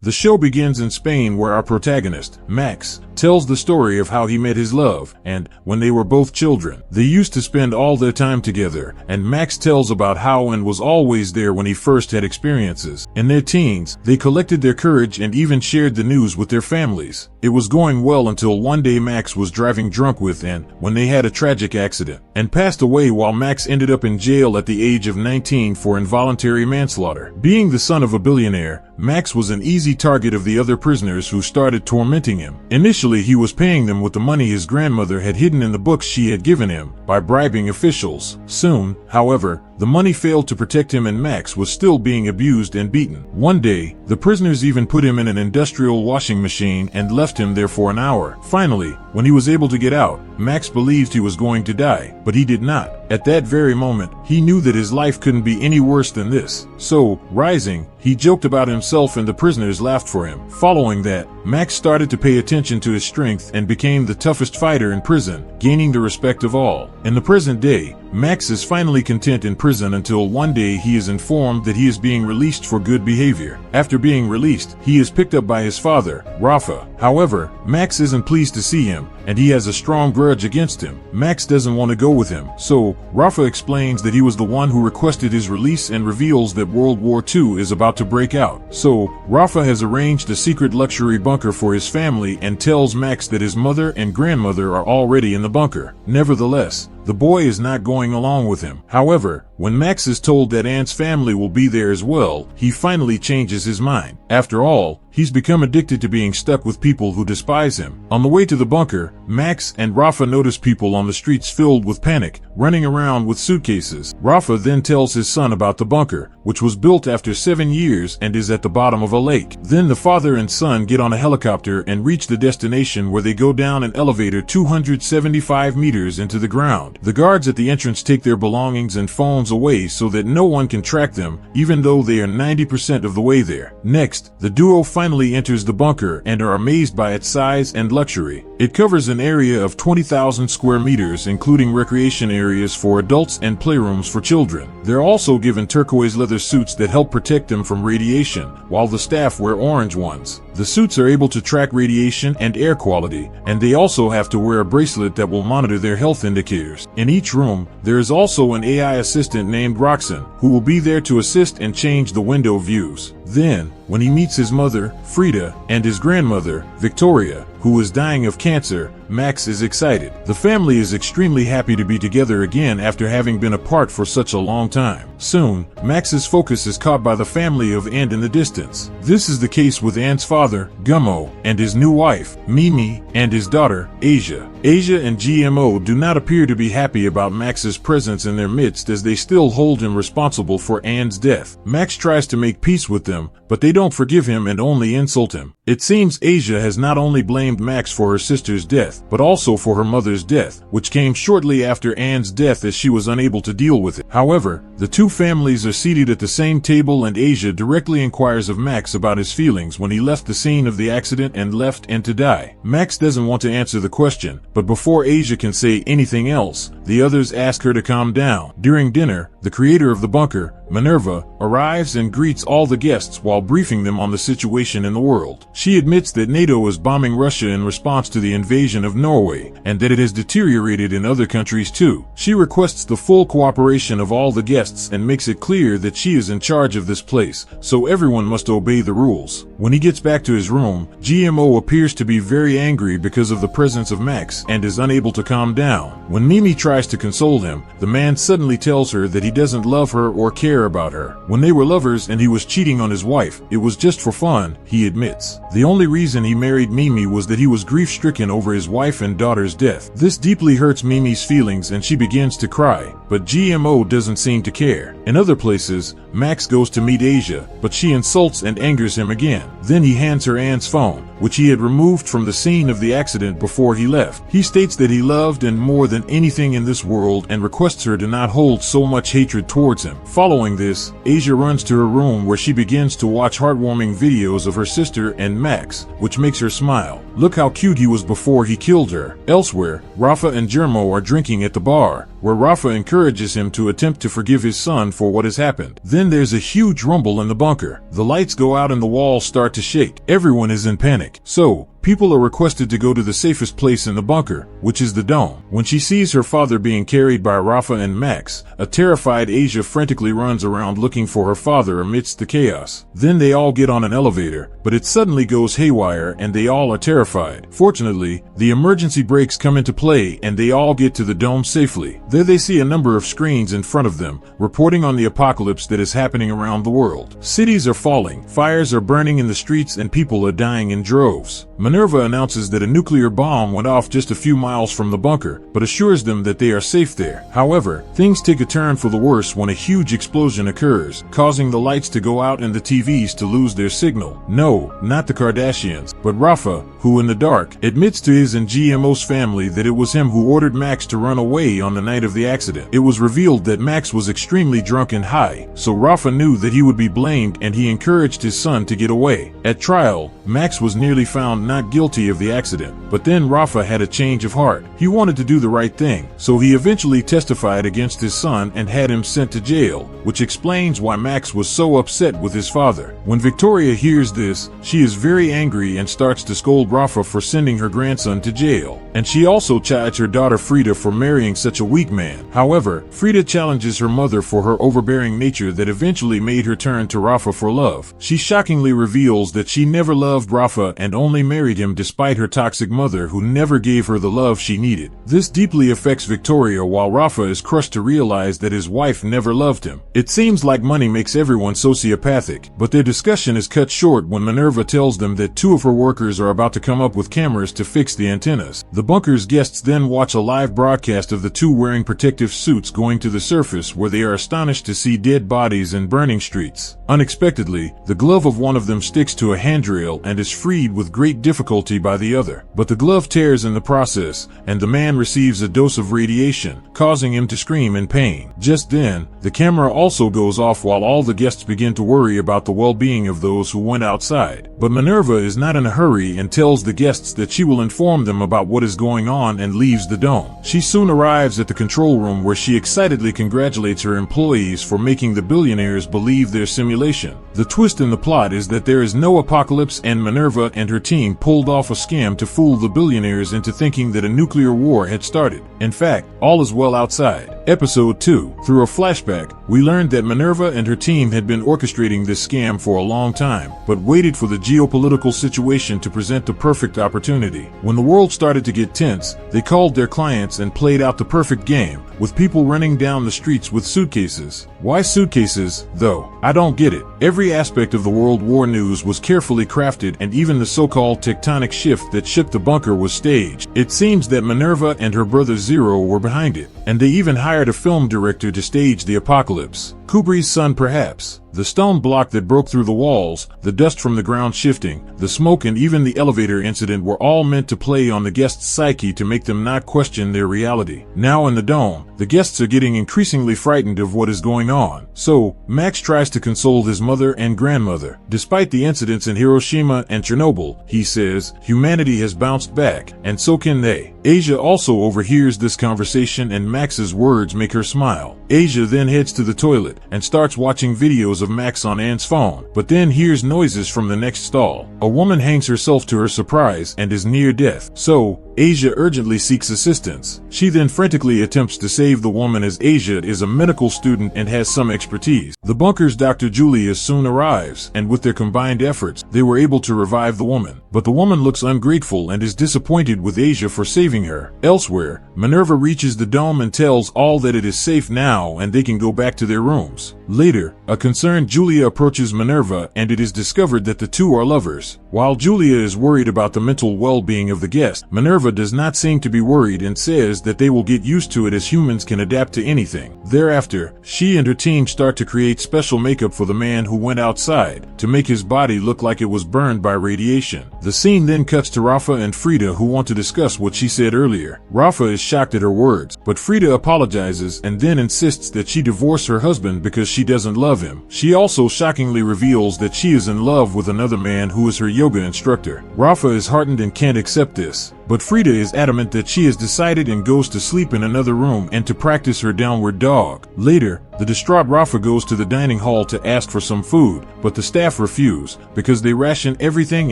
The show begins in Spain, where our protagonist, Max, tells the story of how he met his love, and, when they were both children, they used to spend all their time together, and Max tells about how and was always there when he first had experiences. In their teens, they collected their courage and even shared the news with their families. It was going well until one day Max was driving drunk with Anne when they had a tragic accident, and passed away while Max ended up in jail at the age of 19 for involuntary manslaughter. Being the son of a billionaire, Max was an easy target of the other prisoners who started tormenting him. Initially, he was paying them with the money his grandmother had hidden in the books she had given him, by bribing officials. Soon, however, the money failed to protect him and Max was still being abused and beaten. One day, the prisoners even put him in an industrial washing machine and left him there for an hour. Finally, when he was able to get out, Max believed he was going to die, but he did not. At that very moment, he knew that his life couldn't be any worse than this. So, rising, he joked about himself and the prisoners laughed for him. Following that, Max started to pay attention to his strength and became the toughest fighter in prison, gaining the respect of all. In the present day, Max is finally content in prison until one day he is informed that he is being released for good behavior. After being released, he is picked up by his father, Rafa. However, Max isn't pleased to see him, and he has a strong grudge against him. Max doesn't want to go with him, so Rafa explains that he was the one who requested his release and reveals that World War II is about to break out. So, Rafa has arranged a secret luxury bunker for his family and tells Max that his mother and grandmother are already in the bunker. Nevertheless, the boy is not going along with him. However, when Max is told that Anne's family will be there as well, he finally changes his mind. After all, he's become addicted to being stuck with people who despise him. On the way to the bunker, Max and Rafa notice people on the streets filled with panic, running around with suitcases. Rafa then tells his son about the bunker, which was built after 7 years and is at the bottom of a lake. Then the father and son get on a helicopter and reach the destination, where they go down an elevator 275 meters into the ground. The guards at the entrance take their belongings and phones away so that no one can track them, even though they are 90% of the way there. Next, the duo finally enters the bunker and are amazed by its size and luxury. It covers an area of 20,000 square meters, including recreation areas for adults and playrooms for children. They're also given turquoise leather suits that help protect them from radiation, while the staff wear orange ones. The suits are able to track radiation and air quality, and they also have to wear a bracelet that will monitor their health indicators. In each room, there is also an AI assistant named Roxanne, who will be there to assist and change the window views. Then, when he meets his mother, Frida, and his grandmother, Victoria, who is dying of cancer, Max is excited. The family is extremely happy to be together again after having been apart for such a long time. Soon, Max's focus is caught by the family of Anne in the distance. This is the case with Anne's father, Gummo, and his new wife, Mimi, and his daughter, Asia. Asia and GMO do not appear to be happy about Max's presence in their midst, as they still hold him responsible for Anne's death. Max tries to make peace with them, but they don't forgive him and only insult him. It seems Asia has not only blamed Max for her sister's death, but also for her mother's death, which came shortly after Anne's death, as she was unable to deal with it. However, the two families are seated at the same table, and Asia directly inquires of Max about his feelings when he left the scene of the accident and left Anne to die. Max doesn't want to answer the question, but before Asia can say anything else, the others ask her to calm down. During dinner, the creator of the bunker, Minerva, arrives and greets all the guests while briefing them on the situation in the world. She admits that NATO is bombing Russia in response to the invasion of Norway, and that it has deteriorated in other countries too. She requests the full cooperation of all the guests and makes it clear that she is in charge of this place, so everyone must obey the rules. When he gets back to his room, GMO appears to be very angry because of the presence of Max and is unable to calm down. When Mimi tries to console him, the man suddenly tells her that he doesn't love her or care about her. When they were lovers and he was cheating on his wife, it was just for fun, he admits. The only reason he married Mimi was that he was grief-stricken over his wife and daughter's death. This deeply hurts Mimi's feelings and she begins to cry, but GMO doesn't seem to care. In other places, Max goes to meet Asia, but she insults and angers him again. Then he hands her Anne's phone, which he had removed from the scene of the accident before he left. He states that he loved Anne more than anything in this world and requests her to not hold so much hatred towards him. Following this, Asia runs to her room, where she begins to watch heartwarming videos of her sister and Max, which makes her smile. Look how cute he was before he killed her. Elsewhere, Rafa and Germo are drinking at the bar, where Rafa encourages him to attempt to forgive his son for what has happened. Then there's a huge rumble in the bunker. The lights go out and the walls start to shake. Everyone is in panic. So, people are requested to go to the safest place in the bunker, which is the dome. When she sees her father being carried by Rafa and Max, a terrified Asia frantically runs around looking for her father amidst the chaos. Then they all get on an elevator, but it suddenly goes haywire and they all are terrified. Fortunately, the emergency brakes come into play and they all get to the dome safely. There they see a number of screens in front of them, reporting on the apocalypse that is happening around the world. Cities are falling, fires are burning in the streets, and people are dying in droves. Minerva announces that a nuclear bomb went off just a few miles from the bunker, but assures them that they are safe there. However, things take a turn for the worse when a huge explosion occurs, causing the lights to go out and the TVs to lose their signal. No, not the Kardashians, but Rafa, who in the dark, admits to his and GMO's family that it was him who ordered Max to run away on the night of the accident. It was revealed that Max was extremely drunk and high, so Rafa knew that he would be blamed and he encouraged his son to get away. At trial, Max was nearly found not guilty of the accident, but then Rafa had a change of heart. He wanted to do the right thing, so he eventually testified against his son and had him sent to jail, which explains why Max was so upset with his father. When Victoria hears this, she is very angry and starts to scold Rafa for sending her grandson to jail, and she also chides her daughter Frida for marrying such a weak man. However, Frida challenges her mother for her overbearing nature that eventually made her turn to Rafa for love. She shockingly reveals that she never loved Rafa and only married him despite her toxic mother who never gave her the love she needed. This deeply affects Victoria, while Rafa is crushed to realize that his wife never loved him. It seems like money makes everyone sociopathic, but their discussion is cut short when Minerva tells them that two of her workers are about to come up with cameras to fix the antennas. The bunker's guests then watch a live broadcast of the two wearing protective suits going to the surface, where they are astonished to see dead bodies and burning streets. Unexpectedly, the glove of one of them sticks to a handrail and is freed with great difficulty by the other, but the glove tears in the process, and the man receives a dose of radiation, causing him to scream in pain. Just then, the camera also goes off while all the guests begin to worry about the well-being of those who went outside. But Minerva is not in a hurry and tells the guests that she will inform them about what is going on and leaves the dome. She soon arrives at the control room, where she excitedly congratulates her employees for making the billionaires believe their simulation. The twist in the plot is that there is no apocalypse and Minerva and her team pulled off a scam to fool the billionaires into thinking that a nuclear war had started. In fact, all is well outside. Episode 2. Through a flashback, we learned that Minerva and her team had been orchestrating this scam for a long time, but waited for the geopolitical situation to present the perfect opportunity. When the world started to get tense, they called their clients and played out the perfect game, with people running down the streets with suitcases. Why suitcases, though? I don't get it. Every aspect of the World War news was carefully crafted, and even the so-called tectonic shift that shook the bunker was staged. It seems that Minerva and her brother Zero were behind it, and they even hired a film director to stage the apocalypse. Kubri's son, perhaps. The stone block that broke through the walls, the dust from the ground shifting, the smoke, and even the elevator incident were all meant to play on the guests' psyche to make them not question their reality. Now in the dome, the guests are getting increasingly frightened of what is going on. So, Max tries to console his mother and grandmother. Despite the incidents in Hiroshima and Chernobyl, he says, humanity has bounced back, and so can they. Asia also overhears this conversation, and Max's words make her smile. Asia then heads to the toilet and starts watching videos of Max on Anne's phone, but then hears noises from the next stall. A woman hangs herself to her surprise and is near death. So, Asia urgently seeks assistance. She then frantically attempts to save the woman, as Asia is a medical student and has some expertise. The bunker's Dr. Julius soon arrives, and with their combined efforts, they were able to revive the woman. But the woman looks ungrateful and is disappointed with Asia for saving her. Elsewhere, Minerva reaches the dome and tells all that it is safe now and they can go back to their rooms. Later, a concerned Julia approaches Minerva, and it is discovered that the two are lovers. While Julia is worried about the mental well-being of the guest, Minerva does not seem to be worried and says that they will get used to it, as humans can adapt to anything. Thereafter, she and her team start to create special makeup for the man who went outside, to make his body look like it was burned by radiation. The scene then cuts to Rafa and Frida, who want to discuss what she said earlier. Rafa is shocked at her words, but Frida apologizes and then insists that she divorce her husband because she doesn't love him. She also shockingly reveals that she is in love with another man who is her yoga instructor. Rafa is heartened and can't accept this. but Frida is adamant that she has decided and goes to sleep in another room and to practice her downward dog. Later, the distraught Rafa goes to the dining hall to ask for some food, but the staff refuse because they ration everything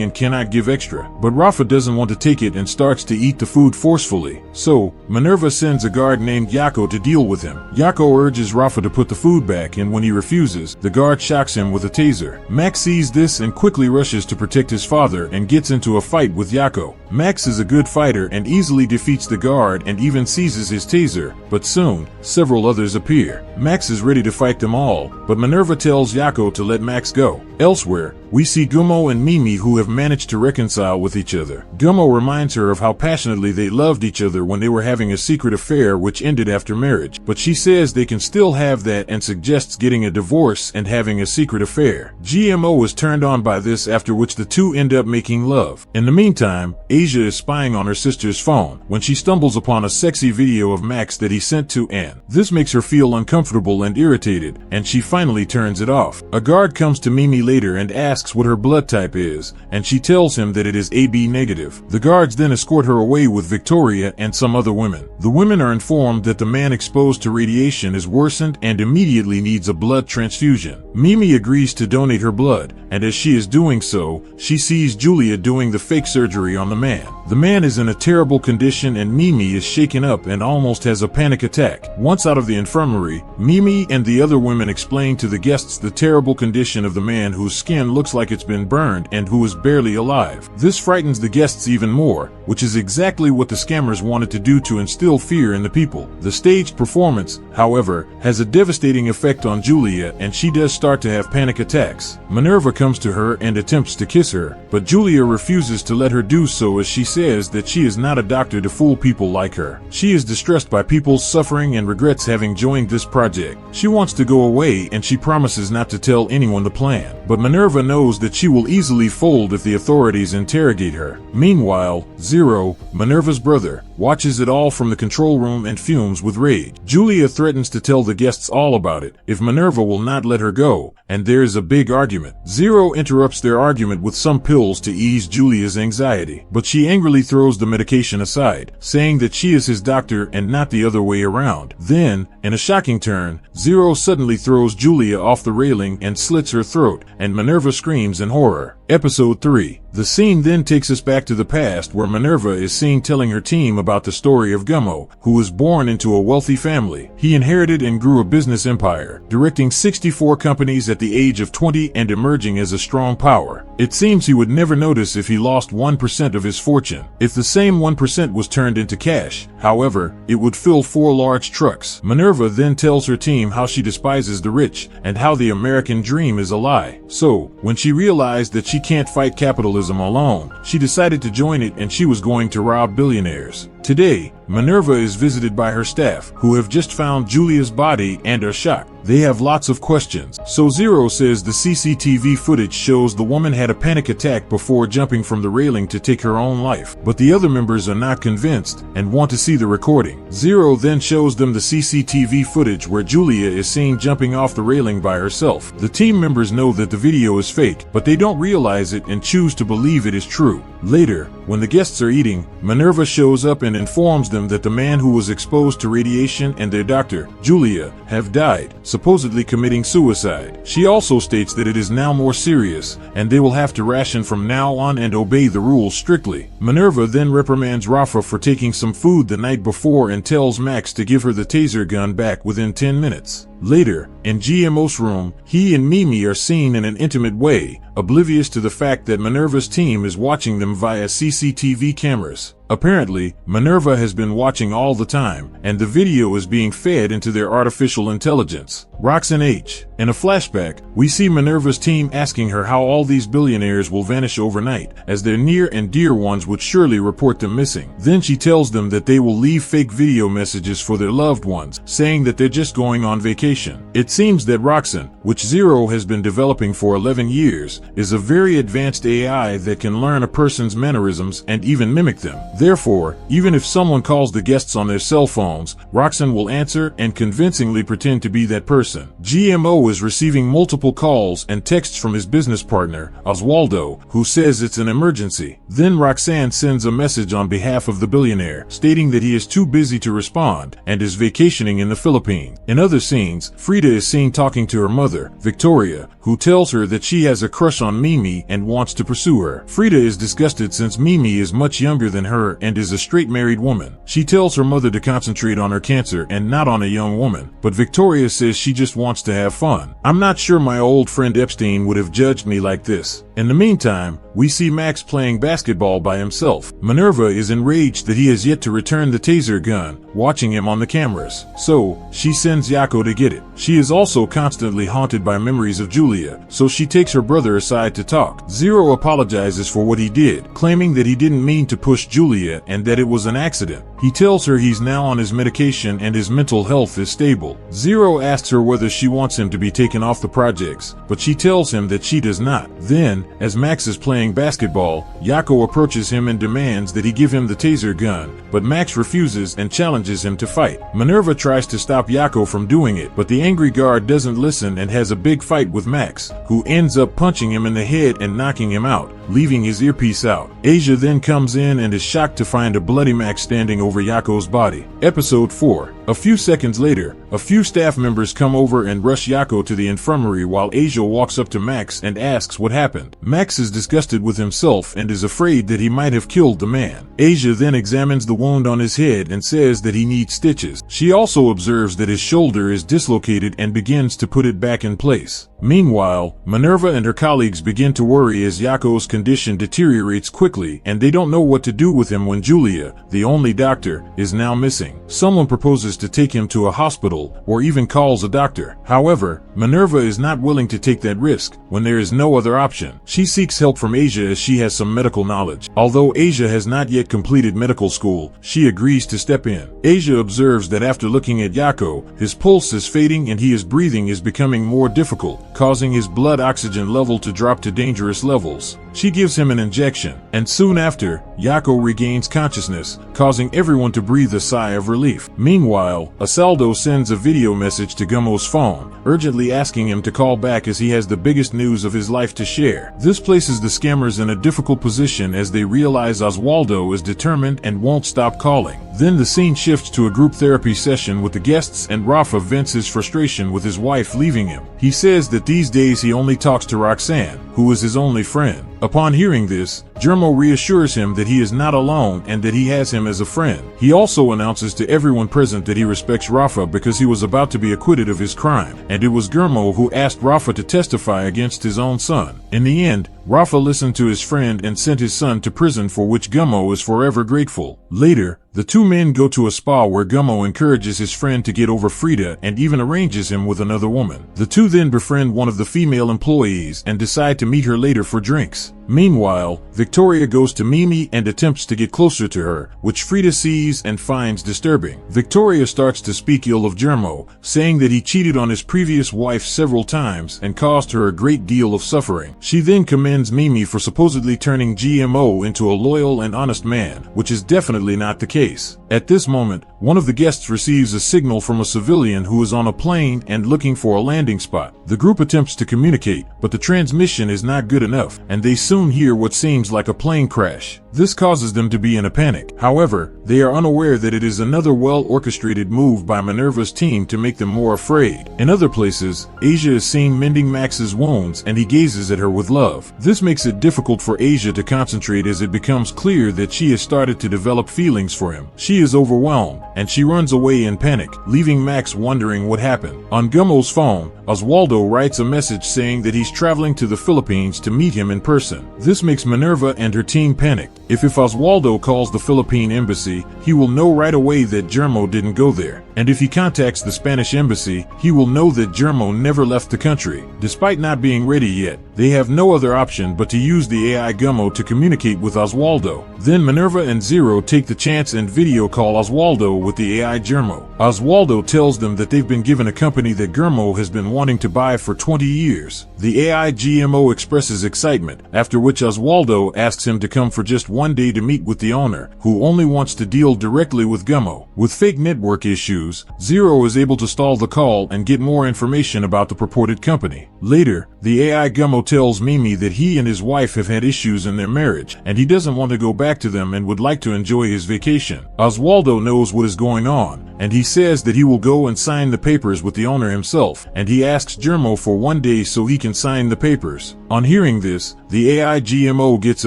and cannot give extra. But Rafa doesn't want to take it and starts to eat the food forcefully. So, Minerva sends a guard named Yako to deal with him. Yako urges Rafa to put the food back, and when he refuses, the guard shocks him with a taser. Max sees this and quickly rushes to protect his father and gets into a fight with Yako. Max is a good fighter and easily defeats the guard and even seizes his taser, but soon, several others appear. Max is ready to fight them all, but Minerva tells Yako to let Max go. Elsewhere, we see Gummo and Mimi, who have managed to reconcile with each other. Gummo reminds her of how passionately they loved each other when they were having a secret affair which ended after marriage, but she says they can still have that and suggests getting a divorce and having a secret affair. GMO is turned on by this, after which the two end up making love. In the meantime, Asia is spying on her sister's phone when she stumbles upon a sexy video of Max that he sent to Anne. This makes her feel uncomfortable and irritated, and she finally turns it off. A guard comes to Mimi later and asks what her blood type is, and she tells him that it is AB negative. The guards then escort her away with Victoria and some other women. The women are informed that the man exposed to radiation is worsened and immediately needs a blood transfusion. Mimi agrees to donate her blood, and as she is doing so, she sees Julia doing the fake surgery on the man. The man is in a terrible condition and Mimi is shaken up and almost has a panic attack. Once out of the infirmary, Mimi and the other women explain to the guests the terrible condition of the man whose skin looks like it's been burned and who is barely alive. This frightens the guests even more, which is exactly what the scammers wanted to do to instill fear in the people. The staged performance, however, has a devastating effect on Julia and she does start to have panic attacks. Minerva comes to her and attempts to kiss her, but Julia refuses to let her do so, as she says that she is not a doctor to fool people like her. She is distressed by people's suffering and regrets having joined this project. She wants to go away and she promises not to tell anyone the plan, but Minerva knows that she will easily fold if the authorities interrogate her. Meanwhile, Zero, Minerva's brother, watches it all from the control room and fumes with rage. Julia threatens to tell the guests all about it if Minerva will not let her go, and there is a big argument. Zero interrupts their argument with some pills to ease Julia's anxiety, but she angrily throws the medication aside, saying that she is his doctor and not the other way around. Then, in a shocking turn, Zero suddenly throws Julia off the railing and slits her throat, and Minerva screams in horror. Episode 3. The scene then takes us back to the past, where Minerva is seen telling her team about the story of Gummo, who was born into a wealthy family. He inherited and grew a business empire, directing 64 companies at the age of 20 and emerging as a strong power. It seems he would never notice if he lost 1% of his fortune. If the same 1% was turned into cash, however, it would fill 4 large trucks. Minerva then tells her team how she despises the rich and how the American dream is a lie. So, when she realized that she can't fight capitalism alone, she decided to join it and she was going to rob billionaires. Today, Minerva is visited by her staff, who have just found Julia's body and are shocked. They have lots of questions. So Zero says the CCTV footage shows the woman had a panic attack before jumping from the railing to take her own life. But the other members are not convinced and want to see the recording. Zero then shows them the CCTV footage where Julia is seen jumping off the railing by herself. The team members know that the video is fake, but they don't realize it and choose to believe it is true. Later, when the guests are eating, Minerva shows up and informs them that the man who was exposed to radiation and their doctor, Julia, have died, supposedly committing suicide. She also states that it is now more serious, and they will have to ration from now on and obey the rules strictly. Minerva then reprimands Rafa for taking some food the night before and tells Max to give her the taser gun back within 10 minutes. Later, in GMO's room, he and Mimi are seen in an intimate way, oblivious to the fact that Minerva's team is watching them via CCTV cameras. Apparently, Minerva has been watching all the time, and the video is being fed into their artificial intelligence. Roxanne H. In a flashback, we see Minerva's team asking her how all these billionaires will vanish overnight, as their near and dear ones would surely report them missing. Then she tells them that they will leave fake video messages for their loved ones, saying that they're just going on vacation. location. It seems that Roxanne, which Zero has been developing for 11 years, is a very advanced AI that can learn a person's mannerisms and even mimic them. Therefore, even if someone calls the guests on their cell phones, Roxanne will answer and convincingly pretend to be that person. GMO is receiving multiple calls and texts from his business partner, Oswaldo, who says it's an emergency. Then Roxanne sends a message on behalf of the billionaire, stating that he is too busy to respond and is vacationing in the Philippines. In other scenes, Frida is seen talking to her mother, Victoria, who tells her that she has a crush on Mimi and wants to pursue her. Frida is disgusted since Mimi is much younger than her and is a straight married woman. She tells her mother to concentrate on her cancer and not on a young woman, but Victoria says she just wants to have fun. I'm not sure my old friend Epstein would have judged me like this. In the meantime, we see Max playing basketball by himself. Minerva is enraged that he has yet to return the taser gun, watching him on the cameras. So, she sends Yako to get it. She is also constantly haunted by memories of Julia, so she takes her brother aside to talk. Zero apologizes for what he did, claiming that he didn't mean to push Julia and that it was an accident. He tells her he's now on his medication and his mental health is stable. Zero asks her whether she wants him to be taken off the projects, but she tells him that she does not. Then, as Max is playing basketball, Yako approaches him and demands that he give him the taser gun, but Max refuses and challenges him to fight. Minerva tries to stop Yako from doing it, but the angry guard doesn't listen and has a big fight with Max, who ends up punching him in the head and knocking him out, leaving his earpiece out. Asia then comes in and is shocked to find a bloody Max standing over Yako's body. Episode 4. A few seconds later, a few staff members come over and rush Yako to the infirmary while Asia walks up to Max and asks what happened. Max is disgusted with himself and is afraid that he might have killed the man. Asia then examines the wound on his head and says that he needs stitches. She also observes that his shoulder is dislocated and begins to put it back in place. Meanwhile, Minerva and her colleagues begin to worry as Yako's condition deteriorates quickly and they don't know what to do with him when Julia, the only doctor, is now missing. Someone proposes to take him to a hospital or even calls a doctor. However, Minerva is not willing to take that risk when there is no other option. She seeks help from Asia as she has some medical knowledge. Although Asia has not yet completed medical school, she agrees to step in. Asia observes that after looking at Yako, his pulse is fading and his breathing is becoming more difficult, causing his blood oxygen level to drop to dangerous levels. She gives him an injection, and soon after, Yako regains consciousness, causing everyone to breathe a sigh of relief. Meanwhile, Osvaldo sends a video message to Gummo's phone, urgently asking him to call back as he has the biggest news of his life to share. This places the scammers in a difficult position as they realize Oswaldo is determined and won't stop calling. Then the scene shifts to a group therapy session with the guests and Rafa vents his frustration with his wife leaving him. He says that these days he only talks to Roxanne, who is his only friend. Upon hearing this, Germo reassures him that he is not alone and that he has him as a friend. He also announces to everyone present that he respects Rafa because he was about to be acquitted of his crime, and it was Germo who asked Rafa to testify against his own son. In the end, Rafa listened to his friend and sent his son to prison, for which Gummo is forever grateful. Later, the two men go to a spa where Gummo encourages his friend to get over Frida and even arranges him with another woman. The two then befriend one of the female employees and decide to meet her later for drinks. Meanwhile, Victoria goes to Mimi and attempts to get closer to her, which Frida sees and finds disturbing. Victoria starts to speak ill of Germo, saying that he cheated on his previous wife several times and caused her a great deal of suffering. She then commends Mimi for supposedly turning GMO into a loyal and honest man, which is definitely not the case. At this moment, one of the guests receives a signal from a civilian who is on a plane and looking for a landing spot. The group attempts to communicate, but the transmission is not good enough, and they soon hear what seems like a plane crash. This causes them to be in a panic. However, they are unaware that it is another well-orchestrated move by Minerva's team to make them more afraid. In other places, Asia is seen mending Max's wounds and he gazes at her with love. This makes it difficult for Asia to concentrate as it becomes clear that she has started to develop feelings for him. She is overwhelmed, and she runs away in panic, leaving Max wondering what happened. On Gummo's phone, Oswaldo writes a message saying that he's traveling to the Philippines to meet him in person. This makes Minerva and her team panic. If Oswaldo calls the Philippine embassy, he will know right away that Germo didn't go there. And if he contacts the Spanish embassy, he will know that Germo never left the country. Despite not being ready yet, they have no other option but to use the AI Gummo to communicate with Oswaldo. Then Minerva and Zero take the chance and video call Oswaldo with the AI Germo. Oswaldo tells them that they've been given a company that Germo has been wanting to buy for 20 years. The AI GMO expresses excitement, after which Oswaldo asks him to come for just one day to meet with the owner, who only wants to deal directly with Gummo. With fake network issues, Zero is able to stall the call and get more information about the purported company. Later, the AI Gummo tells Mimi that he and his wife have had issues in their marriage, and he doesn't want to go back to them and would like to enjoy his vacation. Oswaldo knows what is going on, and he says that he will go and sign the papers with the owner himself, and he asks Germo for one day so he can sign the papers. On hearing this, the AI GMO gets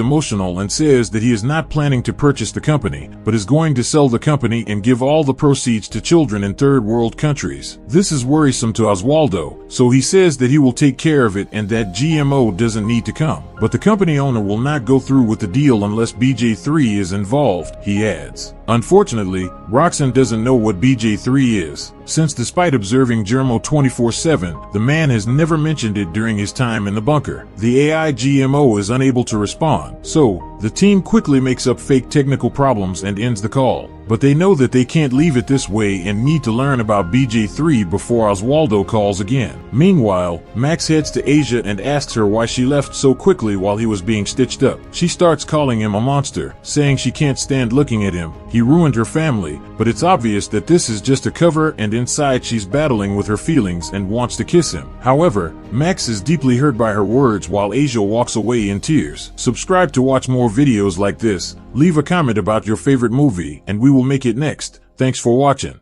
emotional and says that he is not planning to purchase the company, but is going to sell the company and give all the proceeds to children in third world countries. This is worrisome to Oswaldo, so he says that he will take care of it and that GMO doesn't need to come. But the company owner will not go through with the deal unless BJ3 is involved, he adds. Unfortunately, Roxanne doesn't know what BJ3 is, since despite observing Germo 24/7, the man has never mentioned it during his time in the bunker. The AI GMO is unable to respond, so the team quickly makes up fake technical problems and ends the call. But they know that they can't leave it this way and need to learn about BJ3 before Oswaldo calls again. Meanwhile, Max heads to Asia and asks her why she left so quickly while he was being stitched up. She starts calling him a monster, saying she can't stand looking at him. He ruined her family, but it's obvious that this is just a cover and inside she's battling with her feelings and wants to kiss him. However, Max is deeply hurt by her words while Asia walks away in tears. Subscribe to watch more videos like this. Leave a comment about your favorite movie and we will make it next. Thanks for watching.